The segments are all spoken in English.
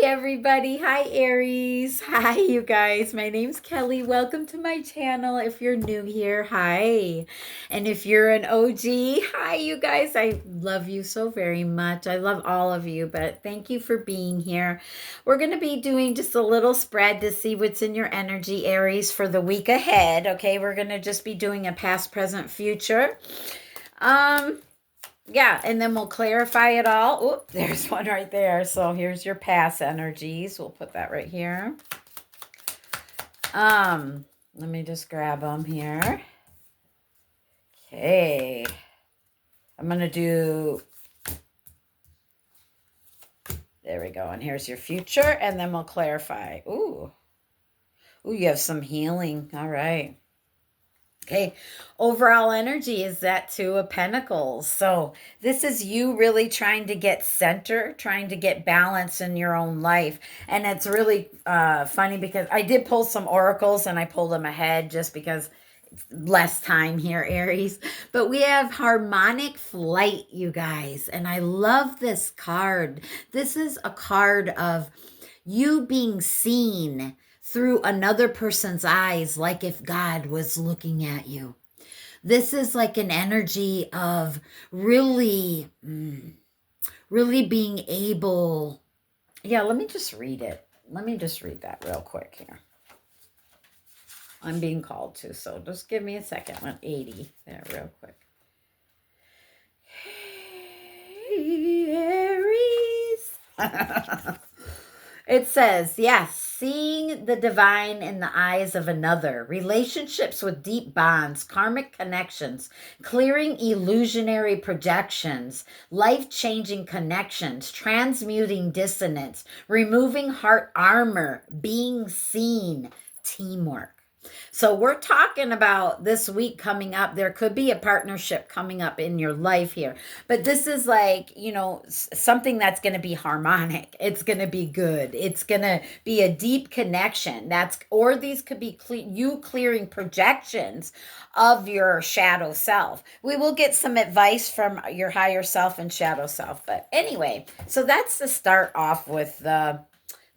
everybody. Hi, Aries. Hi, you guys. My name's Kelly. Welcome to my channel. If you're new here, hi. And if you're an OG, hi, you guys. I love you so very much. I love all of you, but thank you for being here. We're going to be doing just a little spread to see what's in your energy, Aries, for the week ahead. Okay, we're going to just be doing a past, present, future. Um, yeah, and then we'll clarify it all. Oop, there's one right there. So here's your past energies. We'll put that right here. Let me just grab them here. Okay. I'm going to do, there we go. And here's your future, and then we'll clarify. Ooh, you have some healing. All right. Okay, overall energy is that Two of Pentacles. So this is you really trying to get center, trying to get balance in your own life. And it's really funny because I did pull some oracles and I pulled them ahead just because it's less time here, Aries. But we have Harmonic Flight, you guys. And I love this card. This is a card of you being seen through another person's eyes, like if God was looking at you. This is like an energy of really, really being able. Yeah, let me just read it. Let me just read that real quick here. I'm being called to, so just give me a second. 180 there, real quick. Hey, Aries. It says, yes, seeing the divine in the eyes of another, relationships with deep bonds, karmic connections, clearing illusionary projections, life-changing connections, transmuting dissonance, removing heart armor, being seen, teamwork. So we're talking about this week coming up. There could be a partnership coming up in your life here. But this is like, something that's going to be harmonic. It's going to be good. It's going to be a deep connection. Or these could be you clearing projections of your shadow self. We will get some advice from your higher self and shadow self. But anyway, so that's to start off with the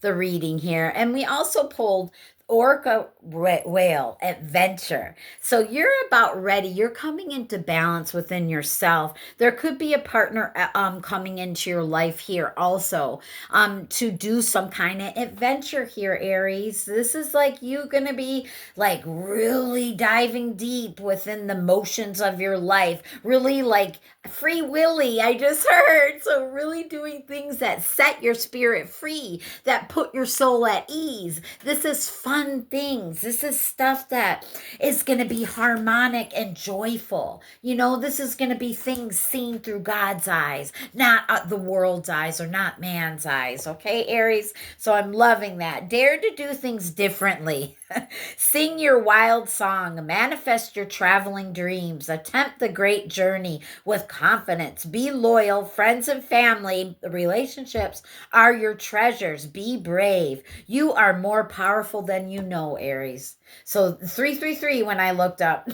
reading here. And we also pulled Orca whale adventure. So you're about ready. You're coming into balance within yourself. There could be a partner coming into your life here also to do some kind of adventure here, Aries. This is like you going to be like really diving deep within the motions of your life. Really like free willy, I just heard. So really doing things that set your spirit free, that put your soul at ease. This is fun things. This is stuff that is going to be harmonic and joyful. This is going to be things seen through God's eyes, not the world's eyes or not man's eyes. Okay, Aries? So I'm loving that. Dare to do things differently. Sing your wild song. Manifest your traveling dreams. Attempt the great journey with confidence. Be loyal. Friends and family relationships are your treasures. Be brave. You are more powerful than you know, Aries. So 333 when I looked up.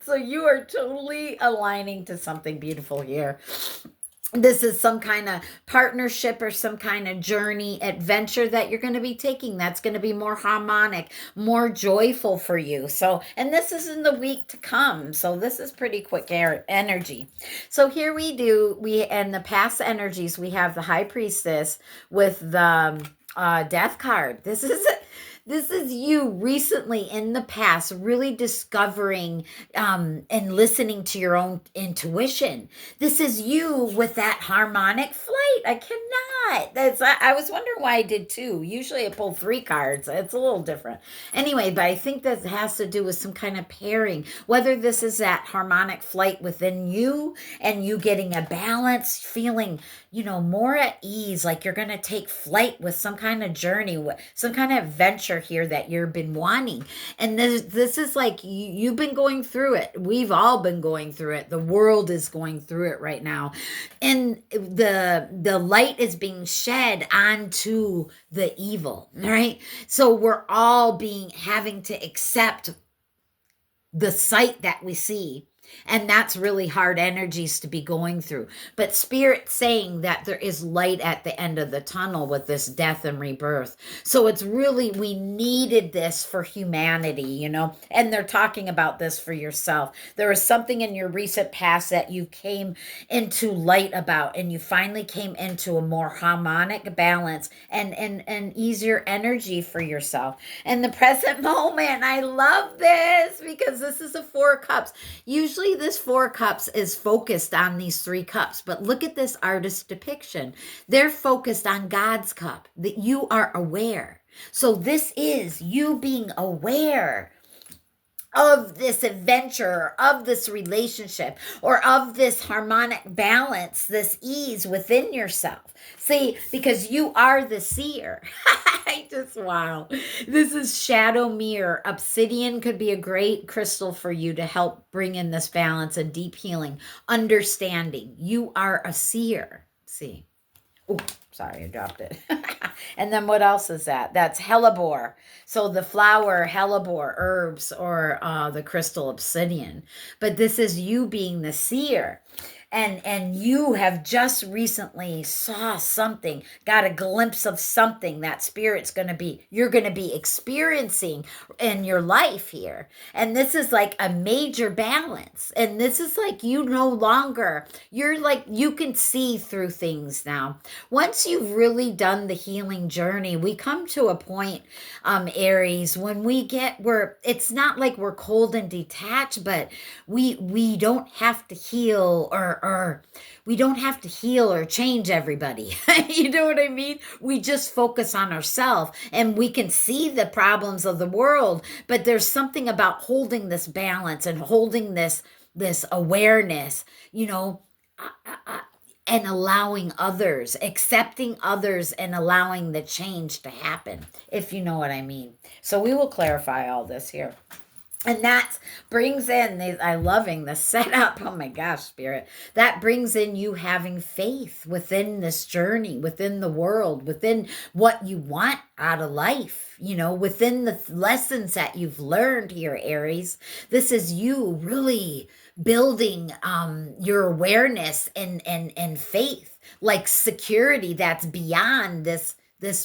So you are totally aligning to something beautiful here. This is some kind of partnership or some kind of journey, adventure that you're going to be taking. That's going to be more harmonic, more joyful for you. So, and this is in the week to come. So this is pretty quick energy. So here in the past energies, we have the High Priestess with the Death card. This is you recently in the past really discovering and listening to your own intuition. This is you with that harmonic flight. I cannot. I was wondering why I did two. Usually I pull three cards. It's a little different. Anyway, but I think that has to do with some kind of pairing. Whether this is that harmonic flight within you and you getting a balance, feeling more at ease, like you're going to take flight with some kind of journey, some kind of adventure here that you've been wanting. And this is like you've been going through it. We've all been going through it. The world is going through it right now. And the light is being shed onto the evil, right? So we're all having to accept the sight that we see And that's really hard energies to be going through. But Spirit saying that there is light at the end of the tunnel with this death and rebirth. So it's really, we needed this for humanity, you know? And they're talking about this for yourself. There was something in your recent past that you came into light about, and you finally came into a more harmonic balance and easier energy for yourself. And the present moment, I love this because this is the Four of Cups. Usually this Four of Cups is focused on these three cups, but look at this artist depiction. They're focused on God's cup, that you are aware. So this is you being aware of this adventure, of this relationship, or of this harmonic balance, this ease within yourself. See, because you are the seer. I just, wow. This is shadow mirror. Obsidian could be a great crystal for you to help bring in this balance and deep healing, understanding. You are a seer. See. Oh, sorry, I dropped it. And then what else is that? That's hellebore. So the flower, hellebore, herbs, or the crystal obsidian. But this is you being the seer. And you have just recently saw something, got a glimpse of something that spirit's going to be, you're going to be experiencing in your life here. And this is like a major balance. And this is like you no longer, you're like, you can see through things now. Once you've really done the healing journey, we come to a point, Aries, when we get where it's not like we're cold and detached, but we don't have to heal or we don't have to heal or change everybody. You know what I mean? We just focus on ourselves and we can see the problems of the world, but there's something about holding this balance and holding this awareness, you know, and allowing others, accepting others and allowing the change to happen, if you know what I mean. So we will clarify all this here. And that brings in, I'm loving the setup. Oh my gosh, Spirit. That brings in you having faith within this journey, within the world, within what you want out of life, you know, within the lessons that you've learned here, Aries. This is you really building your awareness and faith, like security that's beyond this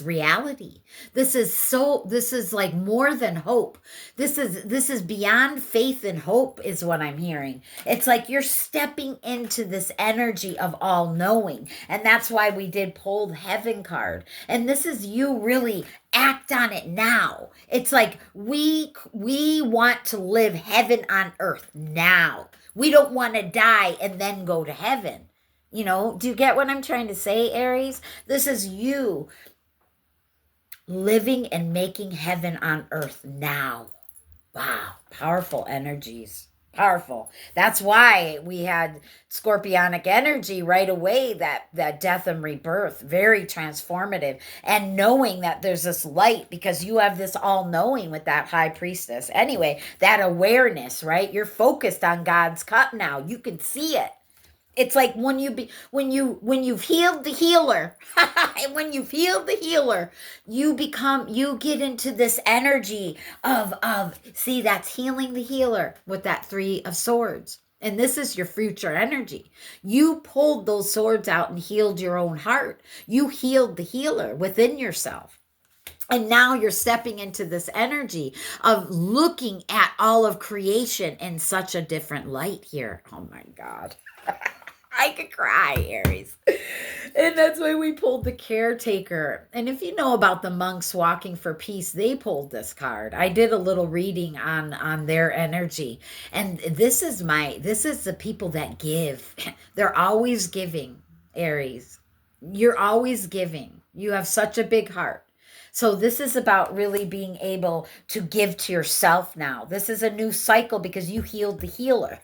reality. This is like more than hope. This is beyond faith and hope is what I'm hearing. It's like you're stepping into this energy of all knowing. And that's why we did pull the heaven card. And this is you really act on it now. It's like we want to live heaven on earth now. We don't want to die and then go to heaven. You know, do you get what I'm trying to say, Aries? This is you living and making heaven on earth now. Wow, powerful energies. Powerful. That's why we had scorpionic energy right away, that death and rebirth, very transformative. And knowing that there's this light because you have this all knowing with that high priestess. Anyway, that awareness, right? You're focused on God's cup now. You can see it. It's like when you've healed the healer, and when you've healed the healer, you get into this energy of see, that's healing the healer with that Three of Swords. And this is your future energy. You pulled those swords out and healed your own heart. You healed the healer within yourself. And now you're stepping into this energy of looking at all of creation in such a different light here. Oh my God. I could cry, Aries. And that's why we pulled the caretaker. And if you know about the monks walking for peace, they pulled this card. I did a little reading on their energy. And this is the people that give. They're always giving, Aries. You're always giving. You have such a big heart. So this is about really being able to give to yourself now. This is a new cycle because you healed the healer.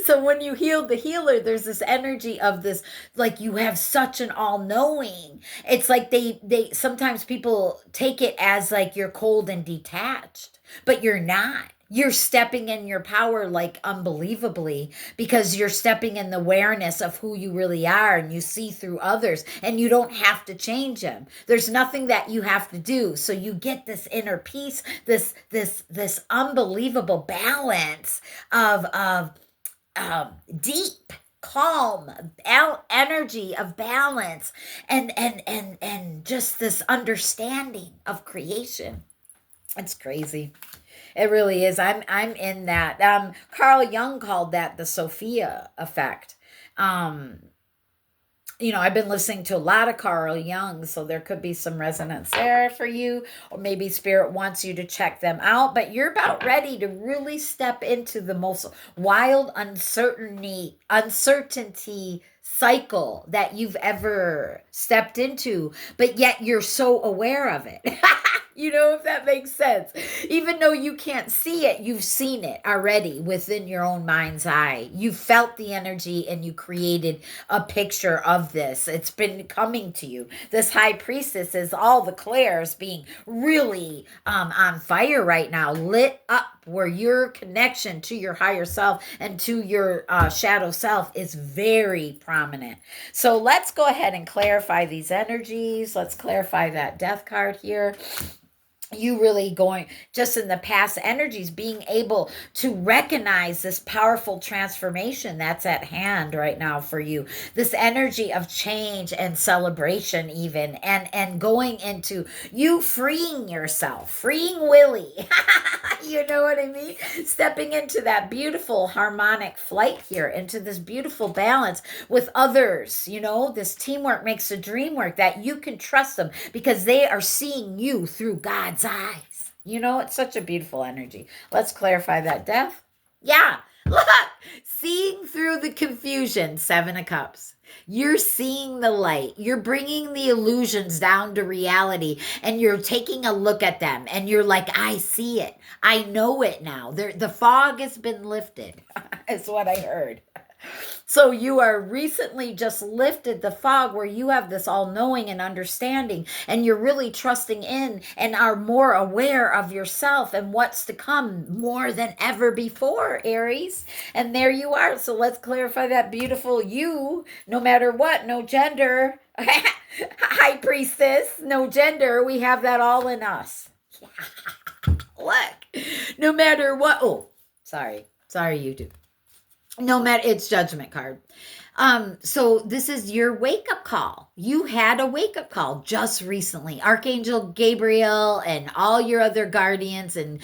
So when you healed the healer, there's this energy of this, like you have such an all-knowing. It's like they sometimes people take it as like you're cold and detached, but you're not. You're stepping in your power like unbelievably because you're stepping in the awareness of who you really are, and you see through others and you don't have to change them. There's nothing that you have to do. So you get this inner peace, this unbelievable balance of deep, calm energy of balance and just this understanding of creation. It's crazy. It really is. I'm in that. Carl Jung called that the Sophia effect. Um, I've been listening to a lot of Carl Jung, so there could be some resonance there for you, or maybe Spirit wants you to check them out. But you're about ready to really step into the most wild uncertainty cycle that you've ever stepped into, but yet you're so aware of it. If that makes sense. Even though you can't see it, you've seen it already within your own mind's eye. You felt the energy and you created a picture of this. It's been coming to you. This high priestess is all the clairs being really on fire right now, lit up, where your connection to your higher self and to your shadow self is very prominent. So let's go ahead and clarify these energies. Let's clarify that death card here. You really going just in the past energies, being able to recognize this powerful transformation that's at hand right now for you, this energy of change and celebration, even and going into you freeing yourself, freeing Willie. You know what I mean? Stepping into that beautiful harmonic flight here, into this beautiful balance with others. This teamwork makes the dream work, that you can trust them because they are seeing you through God's eyes. It's such a beautiful energy. Let's clarify that death. Yeah, look, seeing through the confusion, 7 of Cups. You're seeing the light. You're bringing the illusions down to reality, and you're taking a look at them, and you're like, I see it. I know it now. The fog has been lifted, is what I heard. So you are recently just lifted the fog, where you have this all-knowing and understanding, and you're really trusting in and are more aware of yourself and what's to come more than ever before, Aries. And there you are. So let's clarify that beautiful you, no matter what, no gender. High priestess, no gender. We have that all in us. Look, no matter what. Oh, sorry, you do. No matter, it's judgment card. So this is your wake-up call. You had a wake-up call just recently. Archangel Gabriel and all your other guardians and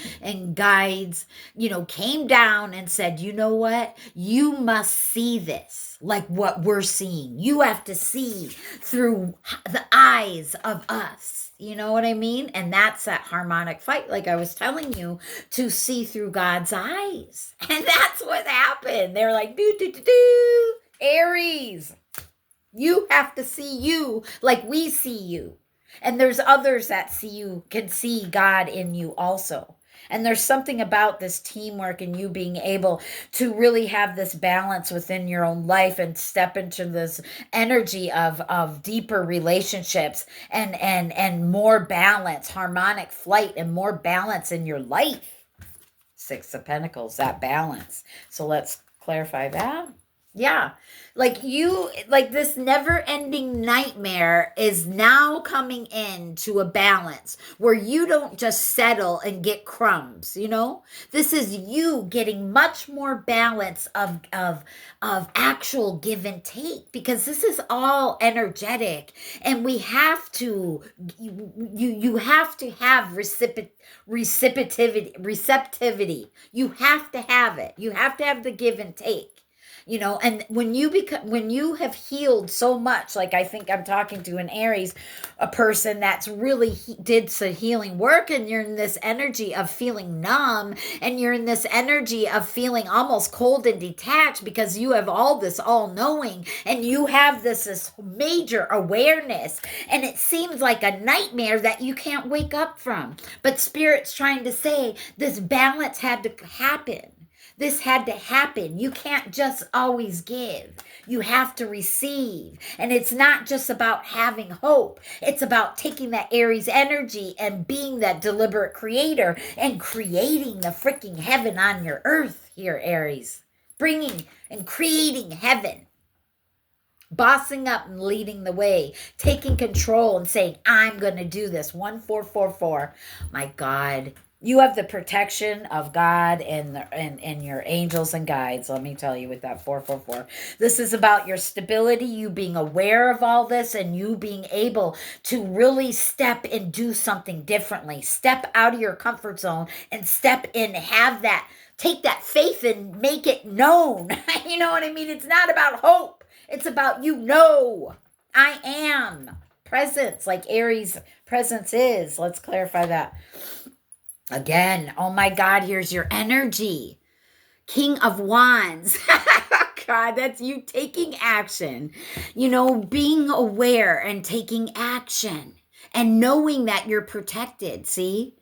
guides, came down and said, you know what? You must see this like what we're seeing. You have to see through the eyes of us. You know what I mean? And that's that harmonic fight, like I was telling you, to see through God's eyes. And that's what happened. They're like, do. Aries, you have to see you like we see you. And there's others that can see God in you also. And there's something about this teamwork and you being able to really have this balance within your own life and step into this energy of deeper relationships and more balance, harmonic flight, and more balance in your life. 6 of Pentacles, that balance. So let's clarify that. Yeah. Like this never-ending nightmare is now coming into a balance where you don't just settle and get crumbs, This is you getting much more balance of actual give and take, because this is all energetic, and we have to you have to have receptivity. You have to have it. You have to have the give and take. And when you have healed so much, like I think I'm talking to an Aries, a person that's really did some healing work, and you're in this energy of feeling numb, and you're in this energy of feeling almost cold and detached, because you have all this all-knowing, and you have this major awareness, and it seems like a nightmare that you can't wake up from. But Spirit's trying to say this balance had to happen. This had to happen. You can't just always give. You have to receive. And it's not just about having hope. It's about taking that Aries energy and being that deliberate creator and creating the freaking heaven on your earth here, Aries. Bringing and creating heaven. Bossing up and leading the way. Taking control and saying, I'm going to do this. 1444. My God. You have the protection of God and your angels and guides. Let me tell you with that 444. This is about your stability, you being aware of all this, and you being able to really step and do something differently. Step out of your comfort zone and step in, have that, take that faith and make it known. You know what I mean? It's not about hope. It's about, I am presence, like Aries presence is. Let's clarify that. Again, oh my God, here's your energy. King of Wands. God, that's you taking action. Being aware and taking action and knowing that you're protected. See?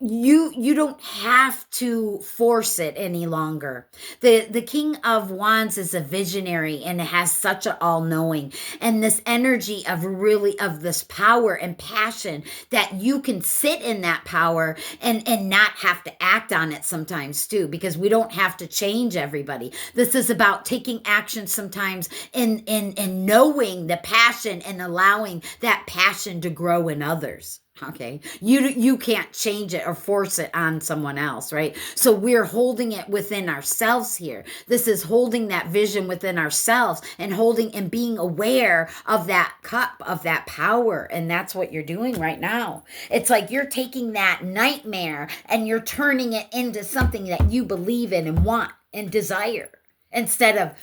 You don't have to force it any longer. The King of Wands is a visionary and it has such an all-knowing and this energy of this power and passion that you can sit in that power and not have to act on it sometimes too, because we don't have to change everybody. This is about taking action sometimes and knowing the passion and allowing that passion to grow in others. Okay. You can't change it or force it on someone else, right? So we're holding it within ourselves here. This is holding that vision within ourselves and holding and being aware of that cup, of that power. And that's what you're doing right now. It's like you're taking that nightmare and you're turning it into something that you believe in and want and desire instead of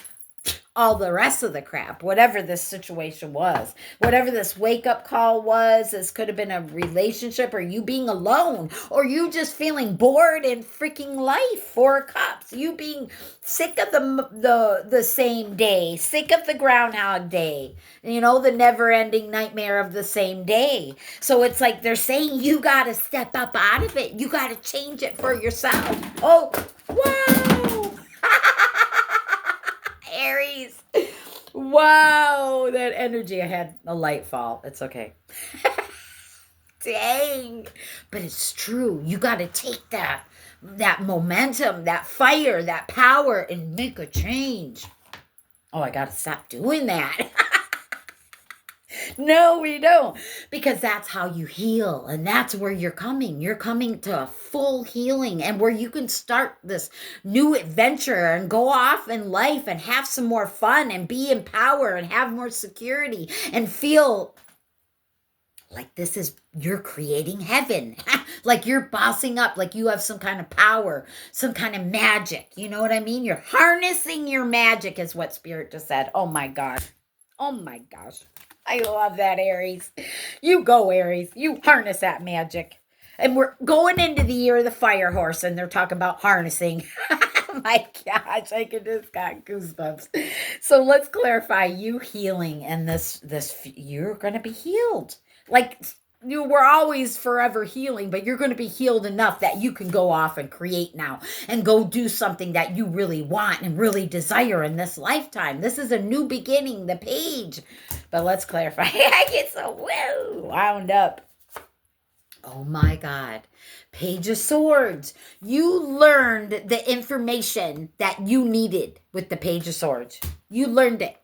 all the rest of the crap, whatever this situation was, whatever this wake-up call was. This could have been a relationship or you being alone or you just feeling bored in freaking life. 4 cups, you being sick of the same day, sick of the Groundhog Day, the never-ending nightmare of the same day. So it's like they're saying you got to step up out of it. You got to change it for yourself. Oh, wow. Aries. Wow, that energy. I had a light fall. It's okay. Dang. But it's true. You got to take that momentum, that fire, that power and make a change. Oh, I got to stop doing that. No, we don't. Because that's how you heal. And that's where you're coming. You're coming to a full healing and where you can start this new adventure and go off in life and have some more fun and be in power and have more security and feel like you're creating heaven. Like you're bossing up, like you have some kind of power, some kind of magic. You know what I mean? You're harnessing your magic is what Spirit just said. Oh my God. Oh my gosh. I love that, Aries. You go, Aries. You harness that magic. And we're going into the year of the fire horse, and they're talking about harnessing. Oh my gosh, I just got goosebumps. So let's clarify you healing and this you're going to be healed. Like we're always forever healing, but you're going to be healed enough that you can go off and create now and go do something that you really want and really desire in this lifetime. This is a new beginning, the page. But let's clarify. I get so wound up. Oh my God. Page of Swords. You learned the information that you needed with the Page of Swords. You learned it.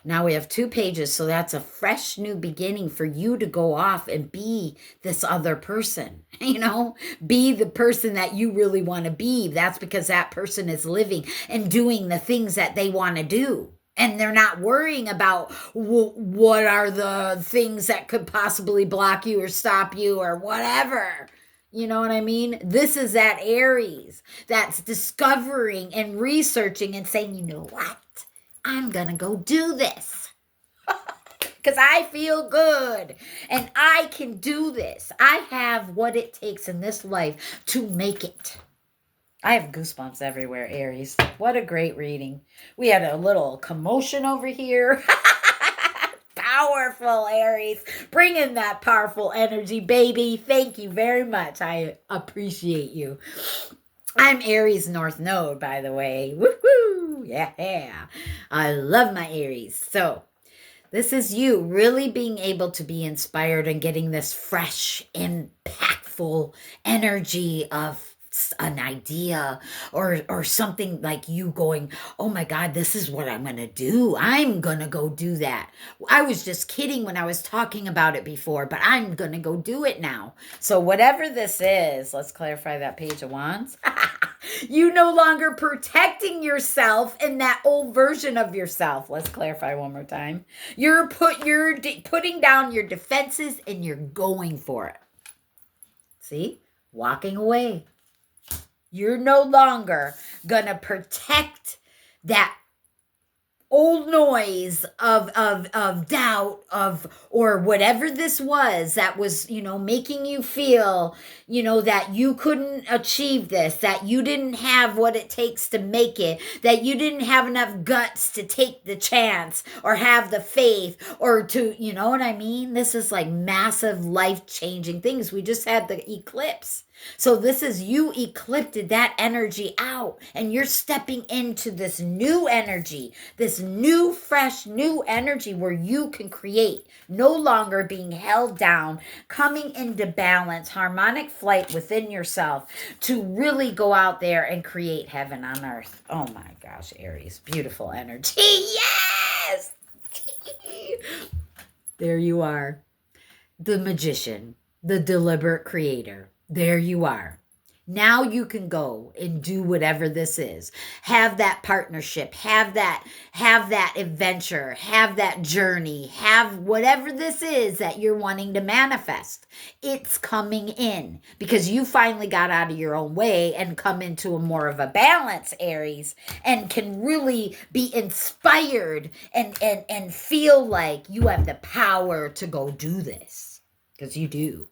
Now we have 2 pages, so that's a fresh new beginning for you to go off and be this other person, be the person that you really want to be. That's because that person is living and doing the things that they want to do. And they're not worrying about what are the things that could possibly block you or stop you or whatever. You know what I mean? This is that Aries that's discovering and researching and saying, you know what? I'm going to go do this because I feel good and I can do this. I have what it takes in this life to make it. I have goosebumps everywhere, Aries. What a great reading. We had a little commotion over here. Powerful, Aries. Bring in that powerful energy, baby. Thank you very much. I appreciate you. I'm Aries North Node, by the way. Woohoo! Yeah. I love my Aries. So this is you really being able to be inspired and getting this fresh, impactful energy of an idea or something like you going, oh my God, this is what I'm going to do. I'm going to go do that. I was just kidding when I was talking about it before, but I'm going to go do it now. So whatever this is, let's clarify that Page of Wands. You no longer protecting yourself in that old version of yourself. Let's clarify one more time. You're putting down your defenses and you're going for it. See? Walking away. You're no longer going to protect that old noise of doubt or whatever this was that was, making you feel, that you couldn't achieve this, that you didn't have what it takes to make it, that you didn't have enough guts to take the chance or have the faith or to, you know what I mean? This is like massive life-changing things. We just had the eclipse. So this is you eclipsed that energy out and you're stepping into this new energy, this new, fresh, new energy where you can create, no longer being held down, coming into balance, harmonic flight within yourself to really go out there and create heaven on earth. Oh my gosh, Aries, beautiful energy. Yes! There you are, the magician, the deliberate creator. There you are. Now you can go and do whatever this is. Have that partnership, have that adventure, have that journey, have whatever this is that you're wanting to manifest. It's coming in because you finally got out of your own way and come into a more of a balance, Aries, and can really be inspired and feel like you have the power to go do this, because you do.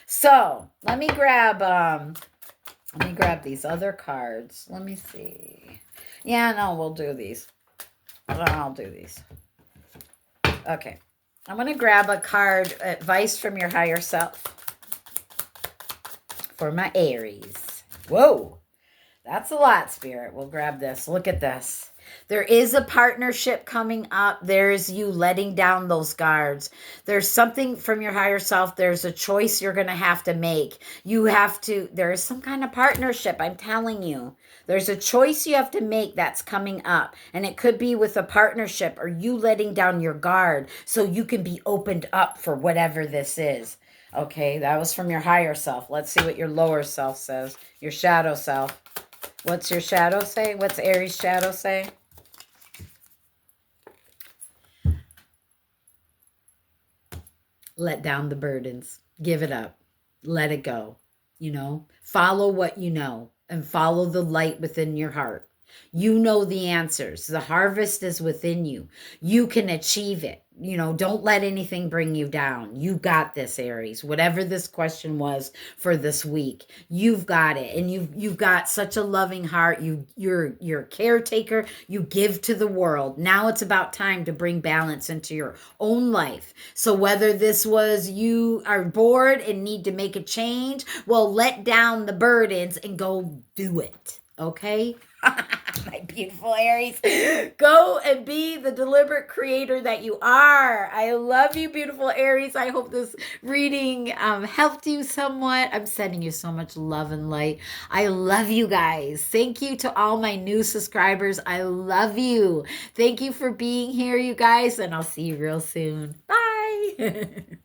So let me grab these other cards. Let me see. Yeah, no, we'll do these. I'll do these. Okay. I'm going to grab a card, advice from your higher self for my Aries. Whoa. That's a lot, Spirit. We'll grab this. Look at this. There is a partnership coming up. There's you letting down those guards. There's something from your higher self. There's a choice you're going to have to make. There is some kind of partnership. I'm telling you. There's a choice you have to make that's coming up. And it could be with a partnership or you letting down your guard so you can be opened up for whatever this is. Okay, that was from your higher self. Let's see what your lower self says. Your shadow self. What's your shadow say? What's Aries' shadow say? Let down the burdens. Give it up. Let it go. Follow what you know and follow the light within your heart. You know the answers. The harvest is within you. You can achieve it. Don't let anything bring you down. You got this, Aries. Whatever this question was for this week, you've got it. And you've got such a loving heart. You're a caretaker. You give to the world. Now it's about time to bring balance into your own life. So whether this was you are bored and need to make a change, well, let down the burdens and go do it. Okay? My beautiful Aries, go and be the deliberate creator that you are. I love you, beautiful Aries. I hope this reading helped you somewhat. I'm sending you so much love and light. I love you guys. Thank you to all my new subscribers. I love you. Thank you for being here, you guys, and I'll see you real soon. Bye.